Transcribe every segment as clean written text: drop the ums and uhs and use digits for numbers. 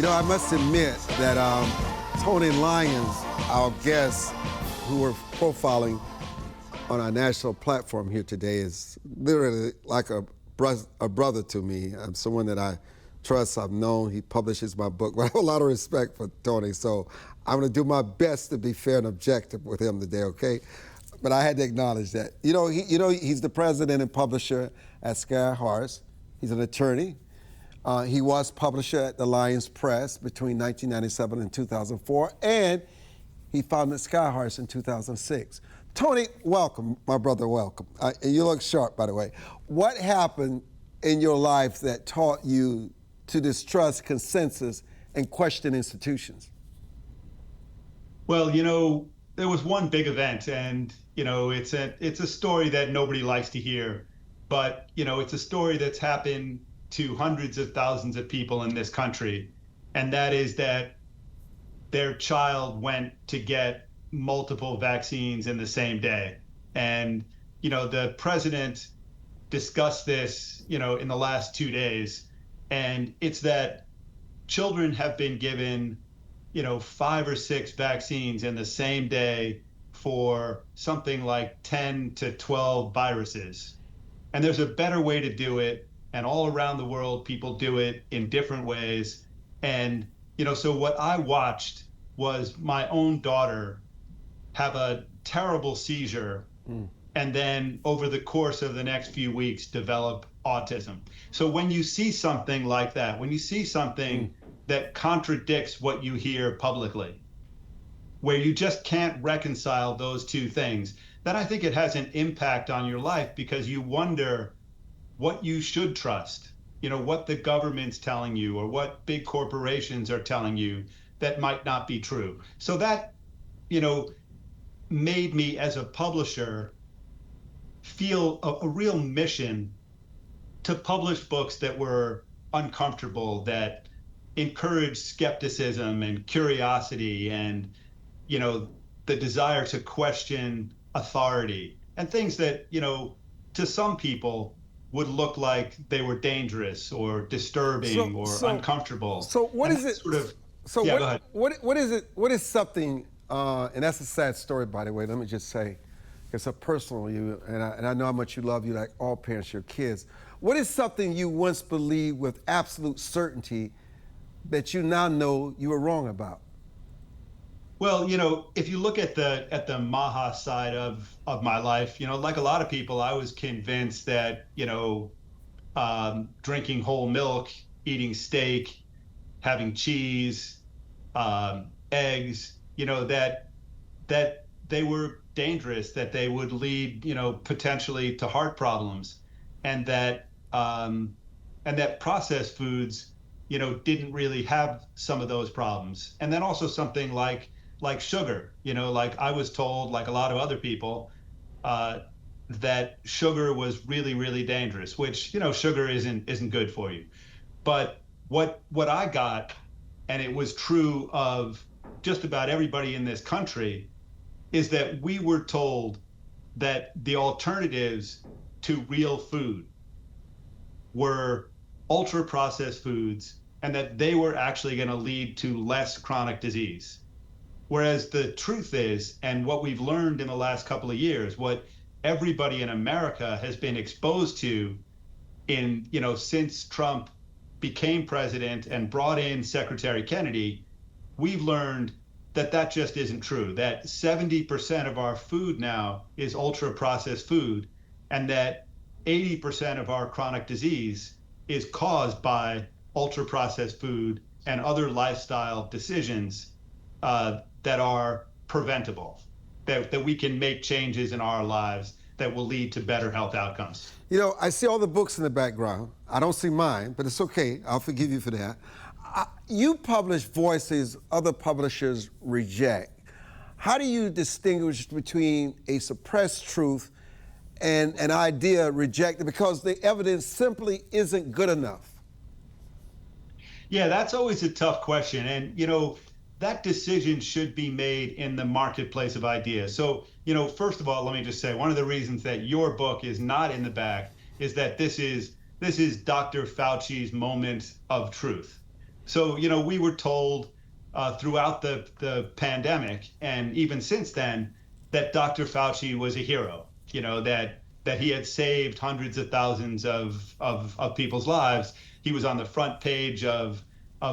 I must admit that Tony Lyons, our guest, who we're profiling on our national platform here today, is literally like a brother to me. Someone that I trust, I've known. He publishes my book. But I have a lot of respect for Tony, so I'm going to do my best to be fair and objective with him today, okay? But I had to acknowledge that. He's the president and publisher at Skyhorse. He's an attorney. He was publisher at the Lyons Press between 1997 and 2004, and he founded Skyhorse in 2006. Tony, welcome, my brother, welcome. You look sharp, by the way. What happened in your life that taught you to distrust consensus and question institutions? Well, there was one big event, and it's a story that nobody likes to hear, but it's a story that's happened to hundreds of thousands of people in this country, and that is that their child went to get multiple vaccines in the same day. And the president discussed this in the last 2 days, and it's that children have been given 5 or 6 vaccines in the same day for something like 10 to 12 viruses. And there's a better way to do it. And all around the world, people do it in different ways. And, so what I watched was my own daughter have a terrible seizure and then over the course of the next few weeks develop autism. So when you see something like that, when you see something that contradicts what you hear publicly, where you just can't reconcile those two things, then I think it has an impact on your life, because you wonder what you should trust, what the government's telling you or what big corporations are telling you that might not be true. So that, made me as a publisher feel a real mission to publish books that were uncomfortable, that encouraged skepticism and curiosity and, the desire to question authority, and things that, to some people would look like they were dangerous or disturbing or uncomfortable. So what is it? Sort of, so yeah, what, go ahead. What is it? What is something? And that's a sad story, by the way. Let me just say, it's a personal you, and I know how much you love you, like all parents, your kids. What is something you once believed with absolute certainty that you now know you were wrong about? Well, if you look at the Maha side of my life, like a lot of people, I was convinced that, drinking whole milk, eating steak, having cheese, eggs, that they were dangerous, that they would lead, potentially to heart problems, and that processed foods, didn't really have some of those problems. And then also something like sugar, like I was told, like a lot of other people, that sugar was really, really dangerous, which, sugar isn't good for you. But what I got, and it was true of just about everybody in this country, is that we were told that the alternatives to real food were ultra processed foods, and that they were actually going to lead to less chronic disease. Whereas the truth is, and what we've learned in the last couple of years, what everybody in America has been exposed to since Trump became president and brought in Secretary Kennedy, we've learned that just isn't true, that 70% of our food now is ultra processed food, and that 80% of our chronic disease is caused by ultra processed food and other lifestyle decisions that are preventable, that we can make changes in our lives that will lead to better health outcomes. I see all the books in the background. I don't see mine, but it's okay. I'll forgive you for that. You publish voices other publishers reject. How do you distinguish between a suppressed truth and an idea rejected because the evidence simply isn't good enough? Yeah, that's always a tough question. And, that decision should be made in the marketplace of ideas. So, first of all, let me just say, one of the reasons that your book is not in the back is that this is Dr. Fauci's moment of truth. So, we were told throughout the pandemic and even since then that Dr. Fauci was a hero, that he had saved hundreds of thousands of people's lives. He was on the front page of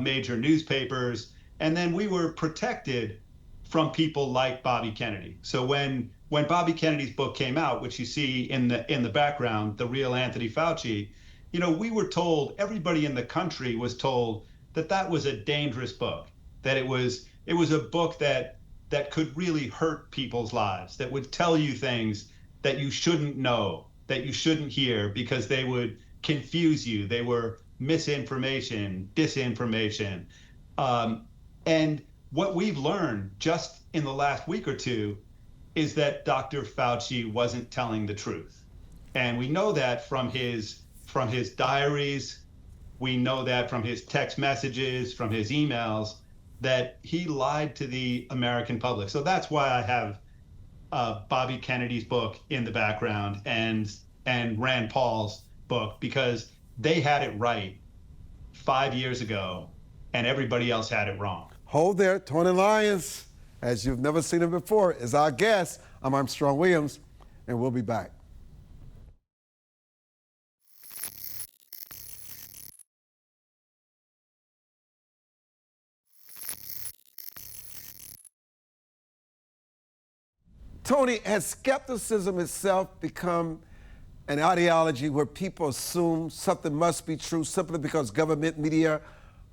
major newspapers. And then we were protected from people like Bobby Kennedy. So when Bobby Kennedy's book came out, which you see in the background, The Real Anthony Fauci, we were told, everybody in the country was told that that was a dangerous book, that it was a book that could really hurt people's lives, that would tell you things that you shouldn't know, that you shouldn't hear, because they would confuse you. They were misinformation, disinformation. And what we've learned just in the last week or two is that Dr. Fauci wasn't telling the truth. And we know that from his diaries. We know that from his text messages, from his emails, that he lied to the American public. So that's why I have Bobby Kennedy's book in the background and Rand Paul's book, because they had it right 5 years ago and everybody else had it wrong. Hold there. Tony Lyons, as you've never seen him before, is our guest. I'm Armstrong Williams, and we'll be back. Tony, has skepticism itself become an ideology where people assume something must be true simply because government, media,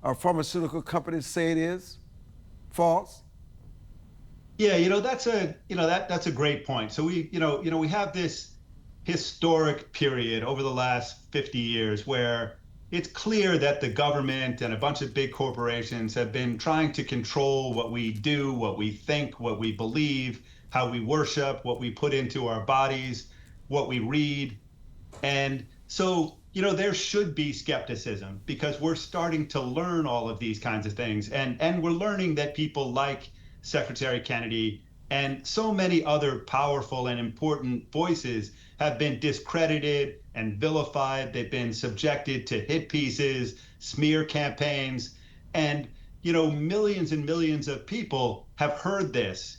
or pharmaceutical companies say it is false? Yeah, that's a great point. So we have this historic period over the last 50 years where it's clear that the government and a bunch of big corporations have been trying to control what we do, what we think, what we believe, how we worship, what we put into our bodies, what we read. And so, there should be skepticism, because we're starting to learn all of these kinds of things. And we're learning that people like Secretary Kennedy and so many other powerful and important voices have been discredited and vilified. They've been subjected to hit pieces, smear campaigns, and millions and millions of people have heard this,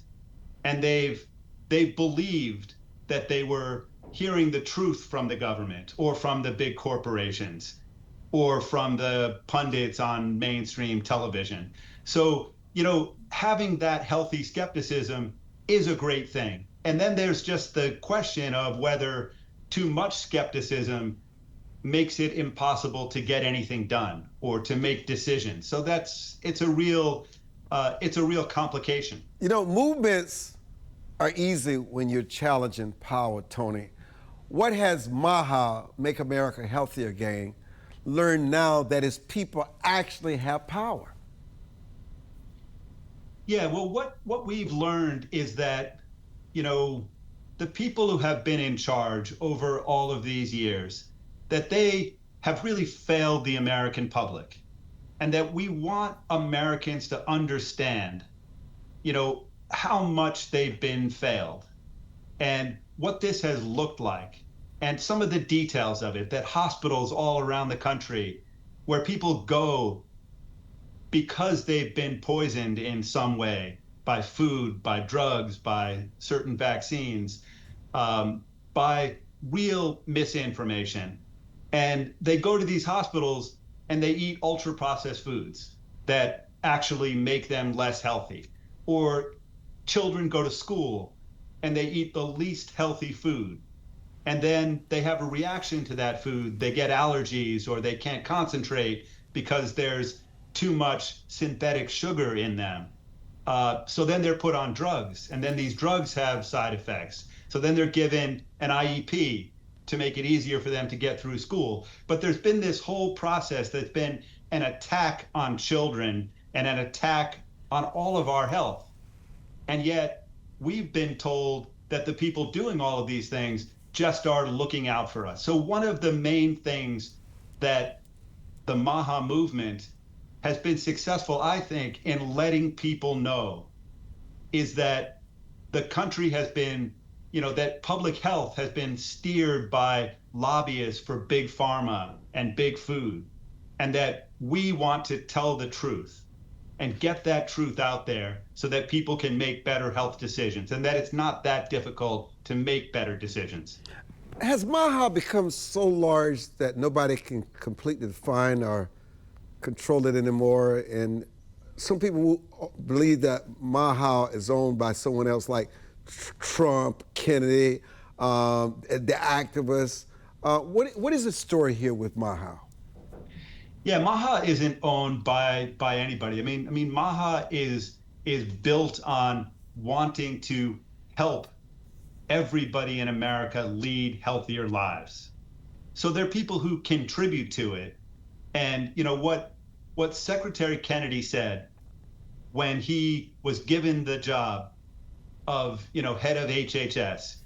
and they've believed that they were hearing the truth from the government or from the big corporations or from the pundits on mainstream television. So, having that healthy skepticism is a great thing. And then there's just the question of whether too much skepticism makes it impossible to get anything done or to make decisions. So it's a real complication. Movements are easy when you're challenging power, Tony. What has MAHA, Make America Healthy Again, learned now that its people actually have power? Yeah, well, what we've learned is that, the people who have been in charge over all of these years, that they have really failed the American public, and that we want Americans to understand, how much they've been failed and what this has looked like, and some of the details of it, that hospitals all around the country where people go because they've been poisoned in some way by food, by drugs, by certain vaccines, by real misinformation. And they go to these hospitals and they eat ultra processed foods that actually make them less healthy. Or children go to school and they eat the least healthy food. And then they have a reaction to that food. They get allergies or they can't concentrate because there's too much synthetic sugar in them. So then they're put on drugs, and then these drugs have side effects. So then they're given an IEP to make it easier for them to get through school. But there's been this whole process that's been an attack on children and an attack on all of our health. And yet we've been told that the people doing all of these things just are looking out for us. So one of the main things that the MAHA movement has been successful, I think, in letting people know is that the country has been, that public health has been steered by lobbyists for big pharma and big food. and that we want to tell the truth and get that truth out there so that people can make better health decisions, and that it's not that difficult to make better decisions. Has Maha become so large that nobody can completely define or control it anymore? And some people believe that Maha is owned by someone else, like Trump, Kennedy, the activists. What is the story here with Maha? Yeah, Maha isn't owned by anybody. I mean, Maha is built on wanting to help everybody in America lead healthier lives. So there are people who contribute to it. And you know what Secretary Kennedy said when he was given the job of, head of HHS,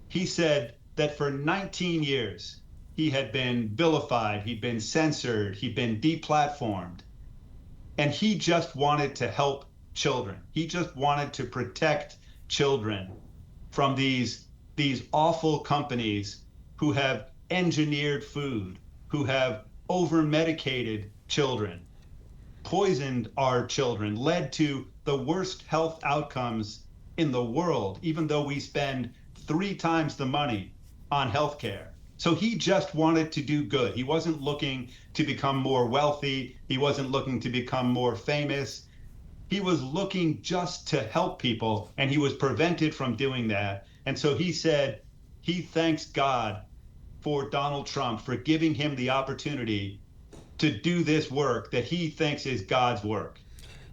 he said that for 19 years he had been vilified, he'd been censored, he'd been deplatformed, and he just wanted to help children. He just wanted to protect children from these awful companies who have engineered food, who have over medicated children, poisoned our children, led to the worst health outcomes in the world, even though we spend 3 times the money on healthcare. So he just wanted to do good. He wasn't looking to become more wealthy. He wasn't looking to become more famous. He was looking just to help people, and he was prevented from doing that. And so he said he thanks God for Donald Trump for giving him the opportunity to do this work that he thinks is God's work,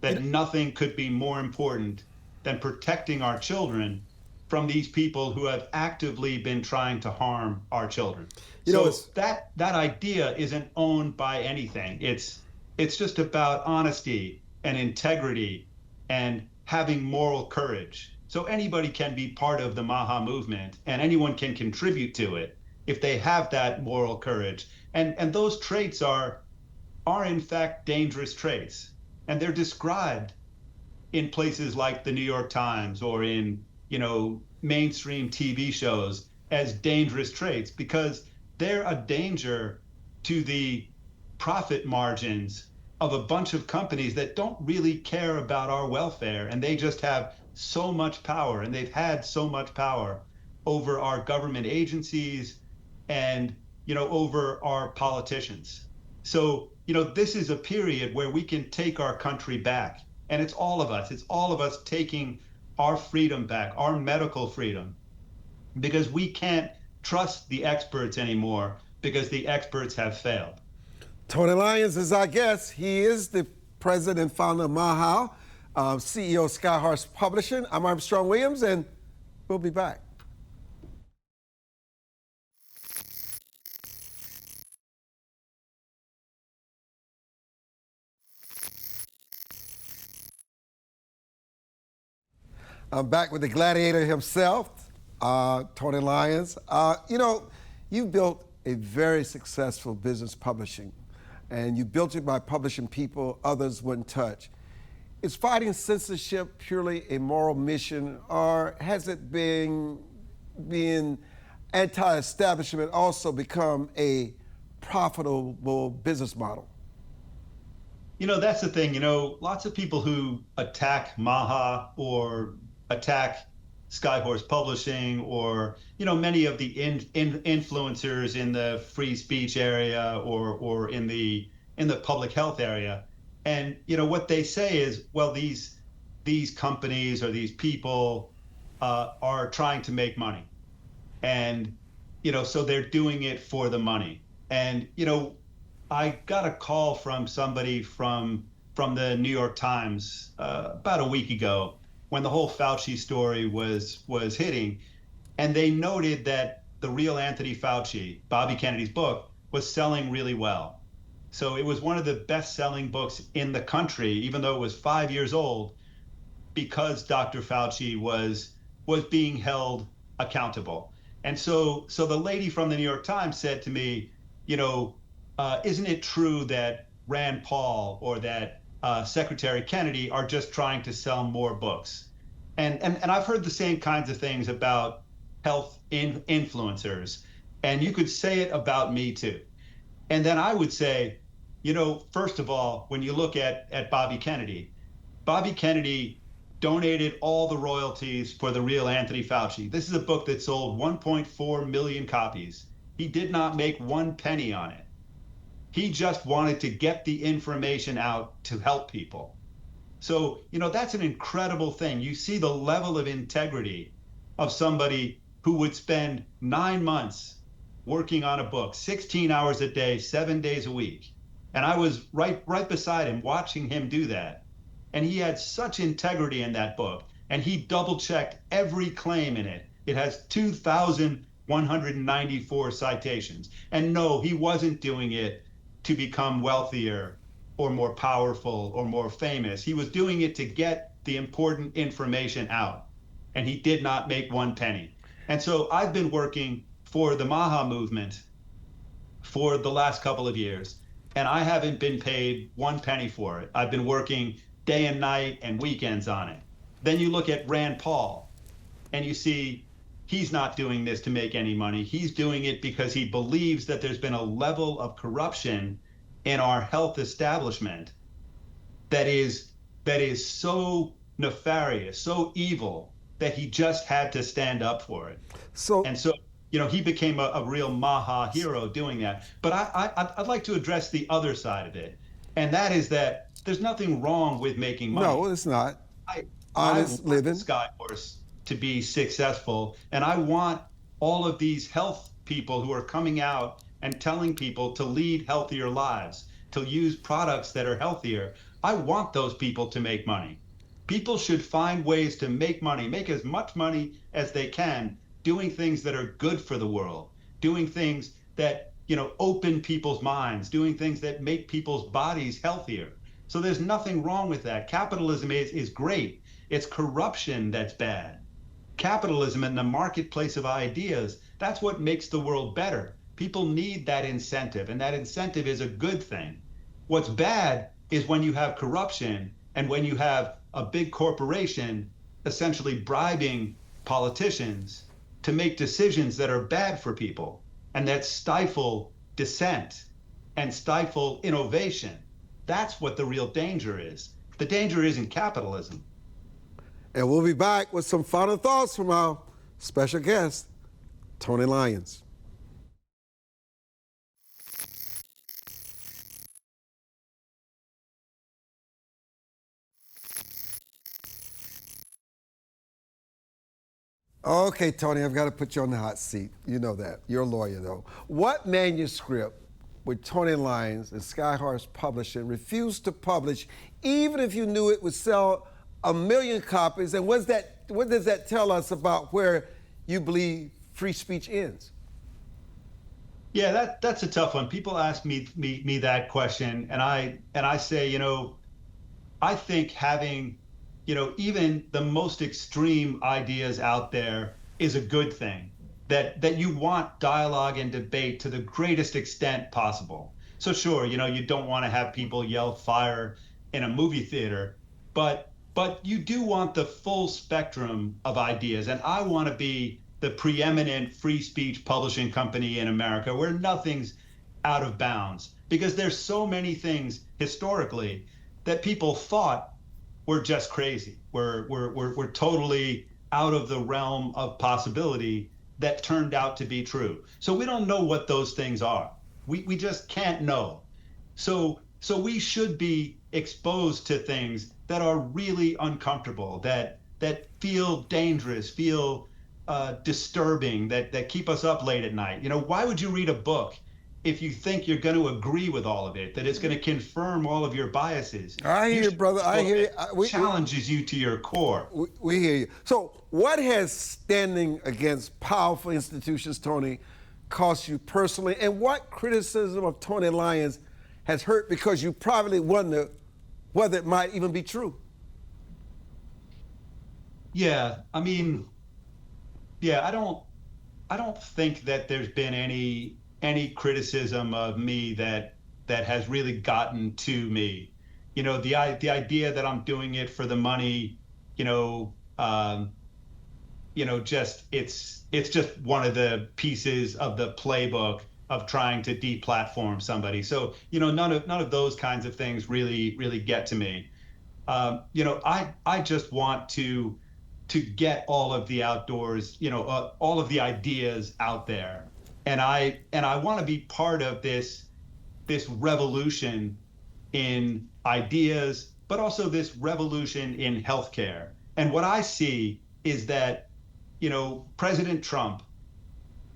that nothing could be more important than protecting our children from these people who have actively been trying to harm our children. So that idea isn't owned by anything. It's just about honesty and integrity and having moral courage. So anybody can be part of the Maha movement, and anyone can contribute to it if they have that moral courage. And those traits are in fact dangerous traits. And they're described in places like the New York Times or in, mainstream TV shows as dangerous traits because they're a danger to the profit margins of a bunch of companies that don't really care about our welfare, and they just have so much power, and they've had so much power over our government agencies and over our politicians. So this is a period where we can take our country back, and it's all of us taking our freedom back, our medical freedom, because we can't trust the experts anymore because the experts have failed. Tyon Lyons is our guest. He is the president and founder of Maha, CEO of Skyhorse Publishing. I'm Armstrong Williams, and we'll be back. I'm back with the gladiator himself, Tyon Lyons. You've built a very successful business publishing, and you built it by publishing people others wouldn't touch. Is fighting censorship purely a moral mission, or has it being anti-establishment also become a profitable business model? That's the thing. Lots of people who attack Maha or attack Skyhorse Publishing or, many of the influencers in the free speech area or in the public health area. And, what they say is, well, these companies or these people are trying to make money. And, so they're doing it for the money. And, I got a call from somebody from the New York Times about a week ago when the whole Fauci story was hitting, and they noted that The Real Anthony Fauci, Bobby Kennedy's book, was selling really well. So it was one of the best-selling books in the country, even though it was 5 years old, because Dr. Fauci was being held accountable. And so the lady from the New York Times said to me, isn't it true that Rand Paul or that Secretary Kennedy are just trying to sell more books? And I've heard the same kinds of things about health influencers, and you could say it about me too. And then I would say, First of all, when you look at Bobby Kennedy donated all the royalties for The Real Anthony Fauci. This is a book that sold 1.4 million copies. He did not make one penny on it. He just wanted to get the information out to help people. So, that's an incredible thing. You see the level of integrity of somebody who would spend 9 months working on a book, 16 hours a day, 7 days a week. And I was right beside him watching him do that. And he had such integrity in that book. And he double checked every claim in it. It has 2,194 citations. And no, he wasn't doing it to become wealthier or more powerful or more famous. He was doing it to get the important information out. And he did not make one penny. And so I've been working for the Maha movement for the last couple of years, and I haven't been paid one penny for it. I've been working day and night and weekends on it. Then you look at Rand Paul, and you see he's not doing this to make any money. He's doing it because he believes that there's been a level of corruption in our health establishment that is so nefarious, so evil, that he just had to stand up for it. So he became a real Maha hero doing that. But I'd like to address the other side of it, and that is that there's nothing wrong with making money. No, it's not. Honest living. Skyhorse to be successful, and I want all of these health people who are coming out and telling people to lead healthier lives, to use products that are healthier. I want those people to make money. People should find ways to make money, make as much money as they can, doing things that are good for the world, doing things that, open people's minds, doing things that make people's bodies healthier. So there's nothing wrong with that. Capitalism is great. It's corruption that's bad. Capitalism and the marketplace of ideas, that's what makes the world better. People need that incentive, and that incentive is a good thing. What's bad is when you have corruption and when you have a big corporation essentially bribing politicians to make decisions that are bad for people and that stifle dissent and stifle innovation. That's what the real danger is. The danger isn't capitalism. And we'll be back with some final thoughts from our special guest, Tony Lyons. Okay, Tony, I've got to put you on the hot seat. You know that. You're a lawyer, though. What manuscript would Tony Lyons and Skyhorse Publishing refuse to publish, even if you knew it would sell 1 million copies? And what does that tell us about where you believe free speech ends? Yeah, that's a tough one. People ask me that question, and I say, I think having even the most extreme ideas out there is a good thing, that you want dialogue and debate to the greatest extent possible. So sure, you don't want to have people yell fire in a movie theater, but you do want the full spectrum of ideas. And I want to be the preeminent free speech publishing company in America where nothing's out of bounds, because there's so many things historically that people thought we're just crazy. We're totally out of the realm of possibility that turned out to be true. So we don't know what those things are. We just can't know. So we should be exposed to things that are really uncomfortable, that feel dangerous, feel disturbing, that keep us up late at night. Why would you read a book if you think you're going to agree with all of it, that it's going to confirm all of your biases? I hear you, brother. I hear you. It challenges you to your core. We hear you. So what has standing against powerful institutions, Tony, cost you personally? And what criticism of Tony Lyons has hurt because you probably wonder whether it might even be true? Yeah, I don't think that there's been any criticism of me that has really gotten to me. The idea that I'm doing it for the money, it's just one of the pieces of the playbook of trying to deplatform somebody. So, you know, none of those kinds of things really get to me. You know, I just want to get all of the outdoors, you know, all of the ideas out there, and I want to be part of this revolution in ideas, but also this revolution in healthcare. And what I see is that, you know, President Trump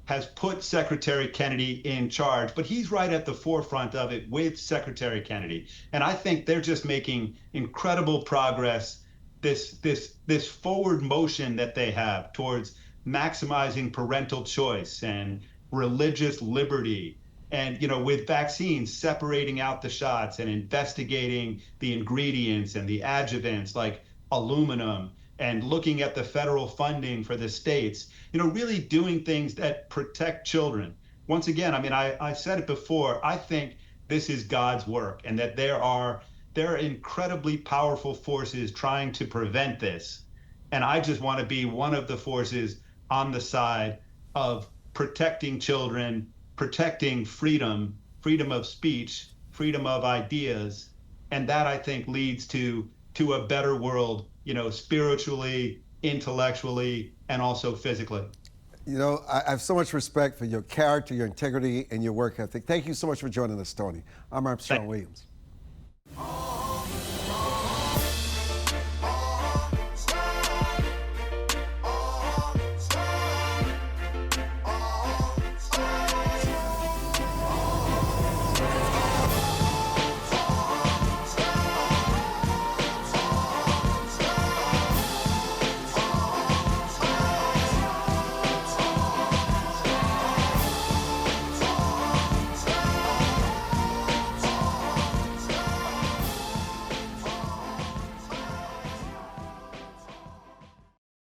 has put Secretary Kennedy in charge, but he's right at the forefront of it with Secretary Kennedy. And I think they're just making incredible progress. This forward motion that they have towards maximizing parental choice and religious liberty, and you know, with vaccines, separating out the shots and investigating the ingredients and the adjuvants like aluminum, and looking at the federal funding for the states, you know, really doing things that protect children. Once again, I mean, I said it before, I think this is God's work, and that there are incredibly powerful forces trying to prevent this. And I just want to be one of the forces on the side of protecting children, protecting freedom, freedom of speech, freedom of ideas. And that, I think, leads to a better world, you know, spiritually, intellectually, and also physically. You know, I have so much respect for your character, your integrity, and your work ethic. Thank you so much for joining us, Tony. I'm Armstrong Williams.